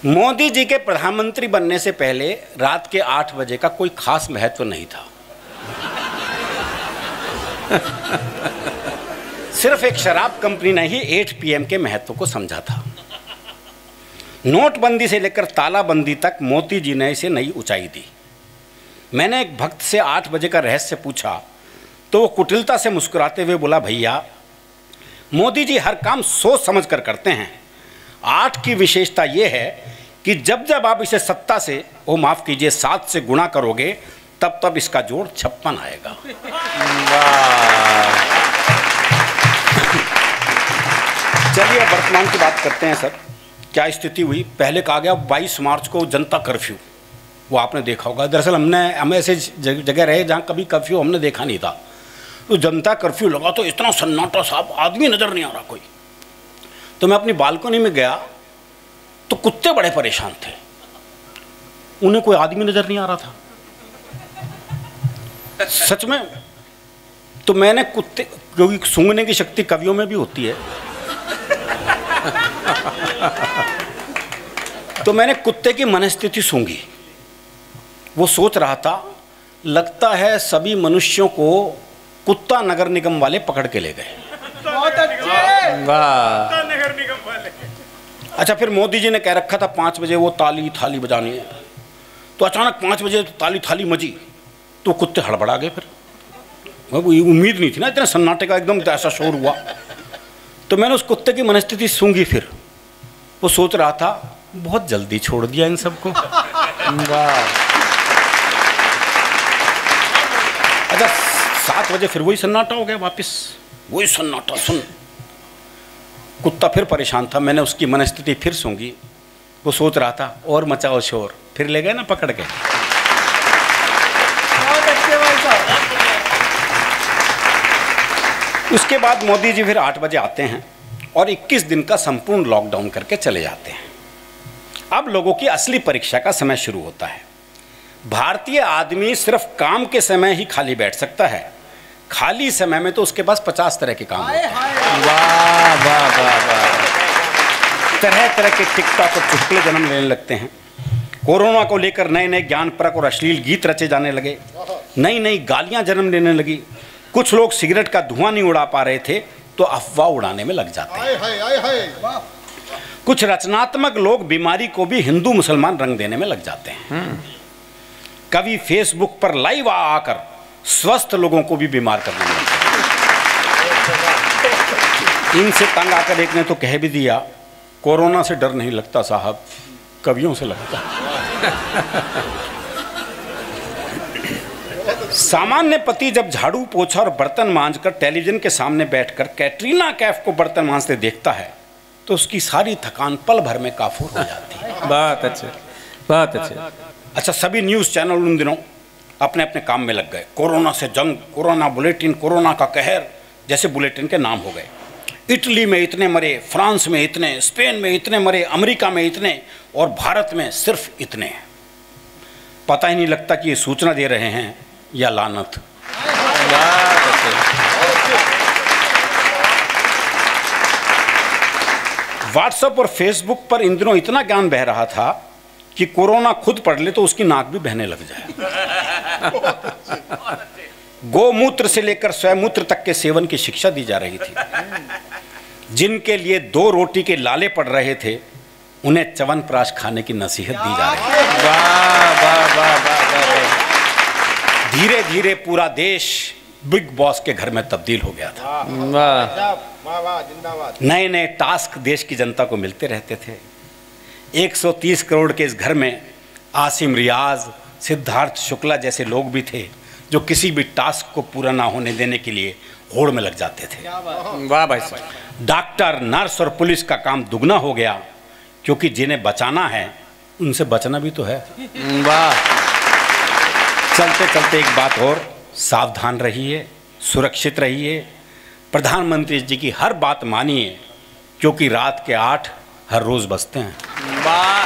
मोदी जी के प्रधानमंत्री बनने से पहले रात के 8 बजे का कोई खास महत्व नहीं था। सिर्फ एक शराब कंपनी ने ही 8 PM के महत्व को समझा था। नोटबंदी से लेकर तालाबंदी तक मोदी जी ने इसे नई ऊंचाई दी। मैंने एक भक्त से 8 बजे का रहस्य पूछा तो वो कुटिलता से मुस्कुराते हुए बोला, भैया मोदी जी हर काम सोच समझ कर करते हैं। 8 की विशेषता ये है कि जब जब आप इसे सत्ता से, वो माफ कीजिए 7 से गुणा करोगे तब तब इसका जोड़ 56 आएगा। चलिए अब वर्तमान की बात करते हैं सर। क्या स्थिति हुई? पहले कहा गया 22 मार्च को जनता कर्फ्यू, वो आपने देखा होगा। दरअसल हम ऐसे जगह रहे जहाँ कभी कर्फ्यू हमने देखा नहीं था। तो जनता कर्फ्यू लगा तो इतना सन्नाटा साहब, आदमी नजर नहीं आ रहा कोई। तो मैं अपनी बालकनी में गया तो कुत्ते बड़े परेशान थे, उन्हें कोई आदमी नजर नहीं आ रहा था सच में। तो मैंने कुत्ते, क्योंकि सूंघने की शक्ति कवियों में भी होती है, तो मैंने कुत्ते की मनस्थिति सूंघी। वो सोच रहा था, लगता है सभी मनुष्यों को कुत्ता नगर निगम वाले पकड़ के ले गए। बहुत अच्छे। वाह। नगर निगम वाले। अच्छा, फिर मोदी जी ने कह रखा था 5 बजे वो ताली थाली बजानी है। तो अचानक 5 बजे ताली थाली मजी तो कुत्ते हड़बड़ा गए। फिर उम्मीद नहीं थी ना इतना सन्नाटे का, एकदम ऐसा शोर हुआ। तो मैंने उस कुत्ते की मनस्थिति सूंघी। फिर वो सोच रहा था, बहुत जल्दी छोड़ दिया इन सबको। वाह। अच्छा, 7 बजे फिर वही सन्नाटा हो गया, वापस वही सन्नाटा। सुन, कुत्ता फिर परेशान था। मैंने उसकी मनस्थिति फिर सूंघी। वो सोच रहा था, और मचाओ शोर। फिर ले गए ना पकड़ के। बहुत अच्छे भाई साहब। उसके बाद मोदी जी फिर 8 बजे आते हैं और 21 दिन का संपूर्ण लॉकडाउन करके चले जाते हैं। अब लोगों की असली परीक्षा का समय शुरू होता है। भारतीय आदमी सिर्फ काम के समय ही खाली बैठ सकता है, खाली समय में तो उसके पास 50 तरह के काम होते हैं। वाह वाह वाह वाह। तरह तरह के टिकटॉक और चुटकुले जन्म लेने लगते हैं। कोरोना को लेकर नए नए ज्ञानपरक और अश्लील गीत रचे जाने लगे। नई नई गालियां जन्म लेने लगी। कुछ लोग सिगरेट का धुआं नहीं उड़ा पा रहे थे तो अफवाह उड़ाने में लग जाते हैं। कुछ रचनात्मक लोग बीमारी को भी हिंदू मुसलमान रंग देने में लग जाते हैं। कभी फेसबुक पर लाइव आकर स्वस्थ लोगों को भी बीमार करने में लगते हैं। इनसे तंग आकर एक ने तो कह भी दिया, कोरोना से डर नहीं लगता साहब, कवियों से लगता। सामान्य पति जब झाड़ू पोछा और बर्तन मांजकर टेलीविजन के सामने बैठकर कैटरीना कैफ को बर्तन मांजते देखता है तो उसकी सारी थकान पल भर में काफूर हो जाती है। बहुत अच्छे, बहुत अच्छे। अच्छा, सभी न्यूज़ चैनल उन दिनों अपने अपने काम में लग गए। कोरोना से जंग, कोरोना बुलेटिन, कोरोना का कहर जैसे बुलेटिन के नाम हो गए। इटली में इतने मरे, फ्रांस में इतने, स्पेन में इतने मरे, अमेरिका में इतने और भारत में सिर्फ इतने। पता ही नहीं लगता कि ये सूचना दे रहे हैं या लानत। व्हाट्सएप और फेसबुक पर इन दिनों इतना ज्ञान बह रहा था कि कोरोना खुद पढ़ ले तो उसकी नाक भी बहने लग जाए। गोमूत्र से लेकर स्वयंमूत्र तक के सेवन की शिक्षा दी जा रही थी। जिनके लिए 2 रोटी के लाले पड़ रहे थे उन्हें च्यवनप्राश खाने की नसीहत दी जा रही थी। वाह वाह वाह वाह। धीरे धीरे पूरा देश बिग बॉस के घर में तब्दील हो गया था। नए नए टास्क देश की जनता को मिलते रहते थे। 130 करोड़ के इस घर में आसिम रियाज, सिद्धार्थ शुक्ला जैसे लोग भी थे जो किसी भी टास्क को पूरा ना होने देने के लिए होड़ में लग जाते थे। वाह भाई साहब। डॉक्टर, नर्स और पुलिस का काम दुगना हो गया क्योंकि जिन्हें बचाना है उनसे बचना भी तो है। वाह। चलते चलते एक बात और, सावधान रहिए, सुरक्षित रहिए, प्रधानमंत्री जी की हर बात मानिए क्योंकि रात के 8 हर रोज बजते हैं। वाह।